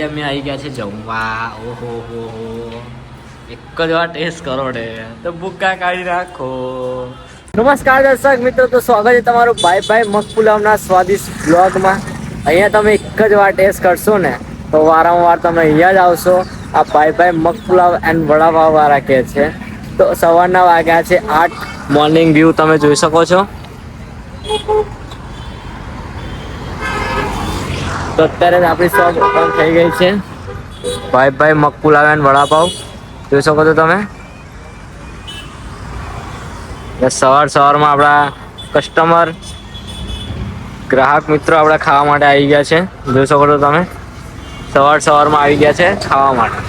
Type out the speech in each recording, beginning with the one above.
અમે આવી ગયા છે જમવા. ઓહો હો હો, એક જ વાર ટેસ્ટ કરો ને તો ભૂકા કાઢી રાખો. નમસ્કાર દર્શક મિત્રો, તો સ્વાગત છે તમારું ભાઈ ભાઈ મગપુલાવના સ્વાદિષ્ટ બ્લોગમાં. અહીંયા તમે એક જ વાર ટેસ્ટ કરશો ને તો વારંવાર તમે અહીંયા જ આવશો. આ ભાઈ ભાઈ મગપુલાવ એન્ડ વડાપાવ વાળા કે છે. તો સવારના વાગ્યા છે 8. મોર્નિંગ વ્યૂ તમે જોઈ શકો છો. તો અત્યારે આપણી શોપ ઓપન થઈ ગઈ છે. ભાઈ ભાઈ મગપુલાવ એન્ડ વડાપાવ જોઈ શકો છો તમે. સવારમાં આપણા કસ્ટમર ગ્રાહક મિત્રો આપણા ખાવા માટે આવી ગયા છે. જોઈ શકો છો તમે, સવારમાં આવી ગયા છે ખાવા માટે.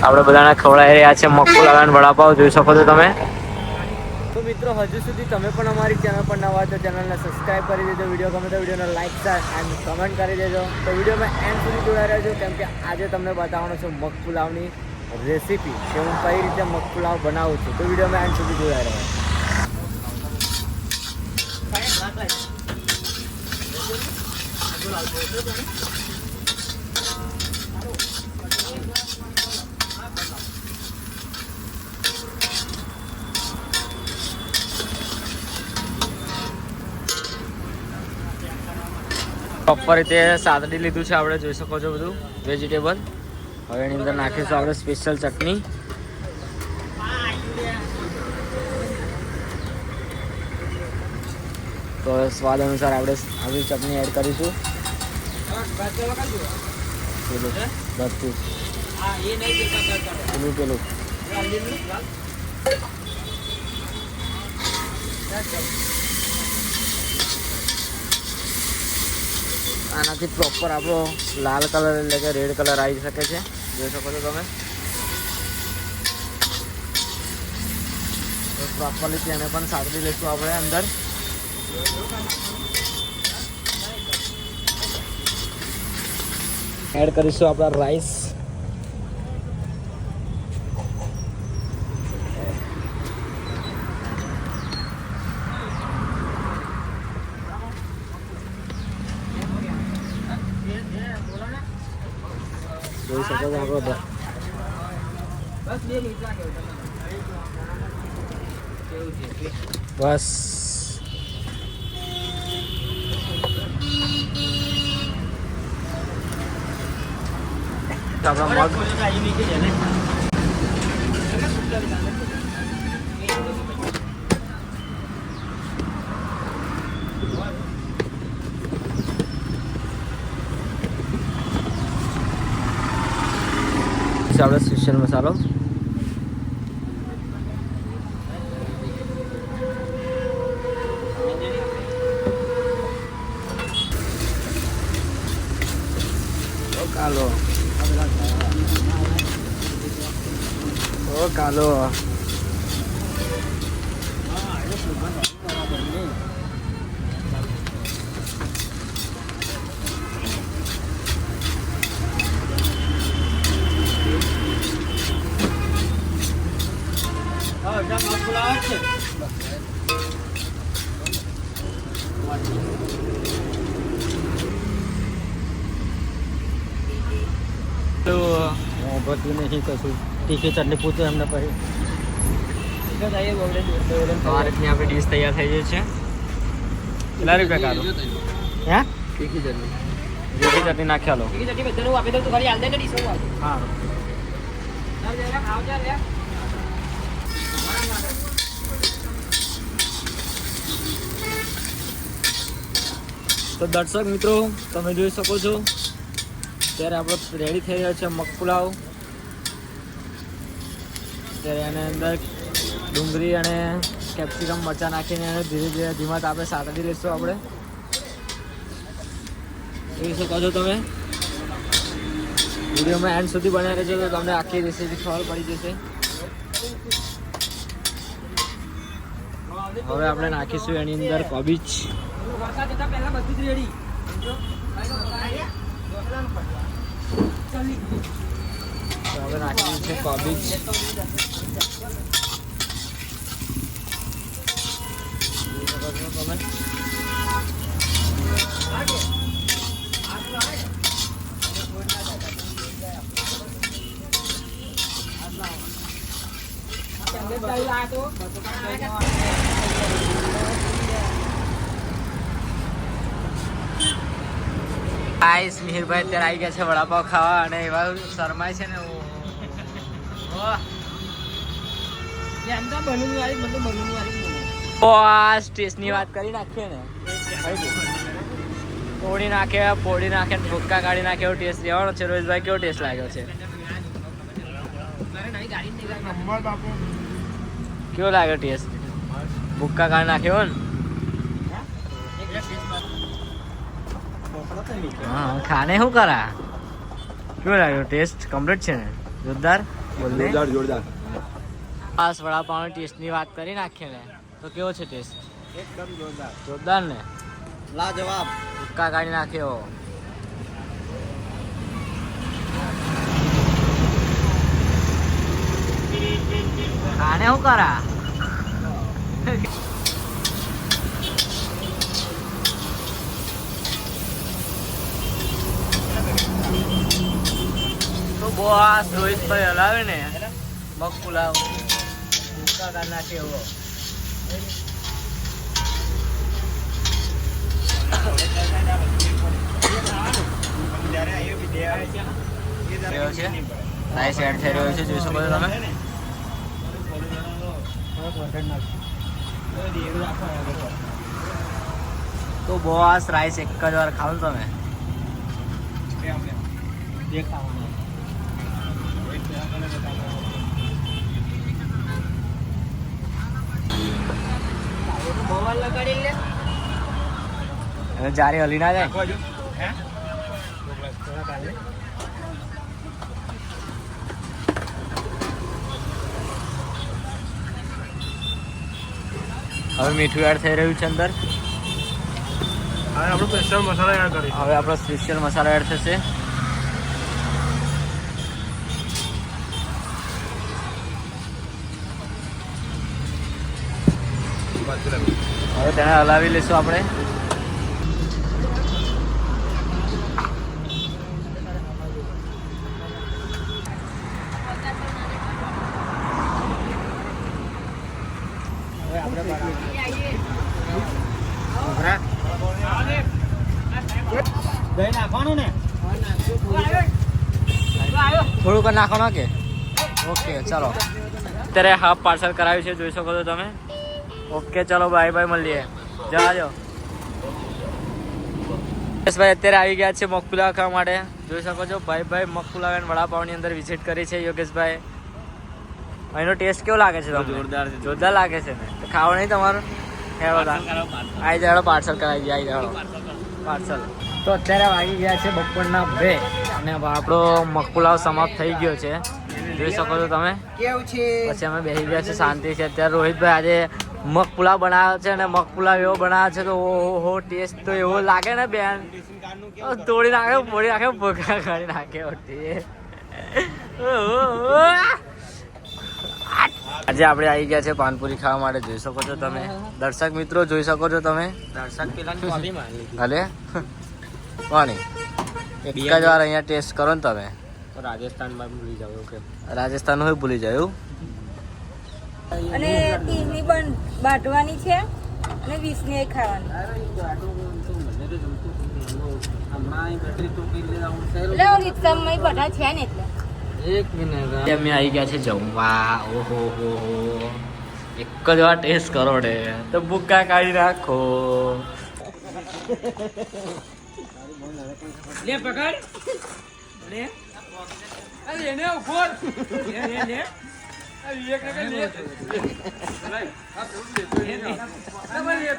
આપણે બધાને ખવડાવી રહ્યા છે મગપુલાવ એન્ડ વડાપાવ. જોઈ શકો છો તમે. તો મિત્રો, હજુ સુધી તમે પણ અમારી ચેનલ પર નવા હોય તો ચેનલને સબસ્ક્રાઈબ કરી દેજો. વિડીયો ગમે તો વિડીયોને લાઈક એન્ડ કમેન્ટ કરી દેજો. તો વિડીયોમાં એન્ડ સુધી જોડાઈ રહેજો, કેમ કે આજે તમને બતાવવાનો છું મગપુલાવની રેસીપી કે હું કઈ રીતે મગપુલાવ બનાવું છું. તો વિડીયોમાં એન્ડ સુધી જોડાઈ રહેજો. પ્રોપર રીતે સાદડી લીધું છે આપણે, જોઈ શકો છો બધું વેજીટેબલ. હવે એની અંદર નાખીશું આપણે સ્પેશિયલ ચટણી. તો સ્વાદ અનુસાર આપણે આવી ચટણી એડ કરીશું. પેલું આનાથી પ્રોપર આપણો લાલ કલર એટલે કે રેડ કલર આવી શકે છે. જોઈ શકો છો તમે. પ્રોપરલી તેને પણ સાતરી લઈશું આપણે અંદર. એડ કરીશું આપણા રાઈસ. જોઈ શકો છો આપણો બસ. આપણા મગ આપણે સ્પેશિયલ મસાલો. કાલો બધું નહીં કશું. તીખી ચટણી પૂછો એમને પછી. આ રીતની આપણી ડીશ તૈયાર થઈ જાય છે. કેટલા રૂપિયા કાઢો? હે તીખી ચટણી નાખ્યા લો. હા, તો દર્શક મિત્રો તમે જોઈ શકો છો ત્યારે આપણો રેડી થઈ રહ્યો છે મગપુલાવ. ત્યારે એની અંદર ડુંગળી અને કેપ્સિકમ મરચાં નાખીને ધીરે ધીરે ધીમા તાપે સાતડી લઈશું આપણે. જોઈ શકો છો તમે. વિડીયોમાં એન્ડ સુધી બનાવી રહેજો તો તમને આખી રેસીપી ખબર પડી જશે. હવે આપણે નાખીશું એની અંદર કોબીજ. હવે નાખીશું છે કોબીજ. તમે ગાઈસ મિહિરભાઈ અત્યારે આવી ગયા છે વડાપાવ ખાવા અને એવા શરમાય છે ને સ્ટેશની વાત કરી નાખીએ ને પોડી નાખે ભૂક્કા કાઢી નાખે એવો ટેસ્ટ લેવાનો છે. રોહિતભાઈ કેવો ટેસ્ટ લાગ્યો છે? કેવો લાગ્યો ટેસ્ટ? ભૂક્કા કાઢી નાખ્યો ને? હા ખાને શું કરા? કેવો લાગ્યો ટેસ્ટ? કમ્પ્લીટ છે ને? જોરદાર જોરદાર. ખાસ વડાપાવની ટેસ્ટની વાત કરી નાખીએ ને તો કેવો છે ટેસ્ટ? એકદમ જોરદાર ને? લાજવાબ. ભૂક્કા કાઢી નાખ્યો. ખાને શું કરા? તો બોસ રોહિતભાઈ હલાવે ને મગ પુલાવ ભૂક્કા કાઢી નાખે એવો. રાઈસ એડ થઈ રહ્યો છે, જોઈ શકો છો તમે. તો બોસ રાઈસ એક જ વાર ખાવ તમે. જારી હલી ના જાય. હવે મીઠું એડ થઈ રહ્યું છે અંદર. હવે આપણો સ્પેશિયલ મસાલો એડ થશે. હવે તેને હલાવી લઈશું આપણે. થોડુંક નાખવાનું કે ઓકે ચાલો. અત્યારે હાફ પાર્સલ કરાવ્યું છે, જોઈ શકો છો તમે. ઓકે ચલો બાય બાય, મળીએ. જવાજો. ભાઈ અત્યારે આવી ગયા છે મગપુલાવ ખાવા માટે, જોઈ શકો છો. ભાઈ મગપુલાવ અને વડાપાવની અંદર વિઝિટ કરી છે યોગેશભાઈ. એનો ટેસ્ટ કેવો લાગે છે તમને? જોરદાર લાગે છે ને? તો ખાવા નહીં તમારું? આવી જાડો પાર્સલ કરાવી દઈએ. આવી જાડો પાર્સલ. તો અત્યારે વાગી ગયા છે બપોરના 2 અને આપણો મગપુલાવ સમાપ્ત થઈ ગયો છે, જોઈ શકો છો તમે. કેવું છે? પછી અમે બેસી ગયા છે શાંતિ છે. અત્યારે રોહિતભાઈ આજે મગપુલાવ બનાવ્યો છે અને મગપુલાવ એવો બનાવ્યો છે તો ઓહો ટેસ્ટ તો એવો લાગે ને બેન. તોડી નાખે, ફોડી નાખે, ભૂકા કાઢી નાખે. આજે આપણે આવી ગયા છે પાનપુરી ખાવા માટે, જોઈ શકો છો તમે. દર્શક મિત્રો જોઈ શકો છો તમે. ભલે કોની એક જ વાર અહીંયા ટેસ્ટ કરો ને તમે. રાજસ્થાનમાં ભૂલી જાવ. ઓકે રાજસ્થાન હોય ભૂલી જાય. અને 30ની બાટવાની છે અને 20ની ખાવાની. એટલે રિક્ષામાં બધા છે ને એટલે. એક મિનિટ અમે આવી ગયા છે જમવા. ઓહો હો એક જ વાર ટેસ્ટ કરો ને તો ભૂક્કા કાઢી નાખો. લે પકડ લે અરે એને ઉપર લે એક નકર લે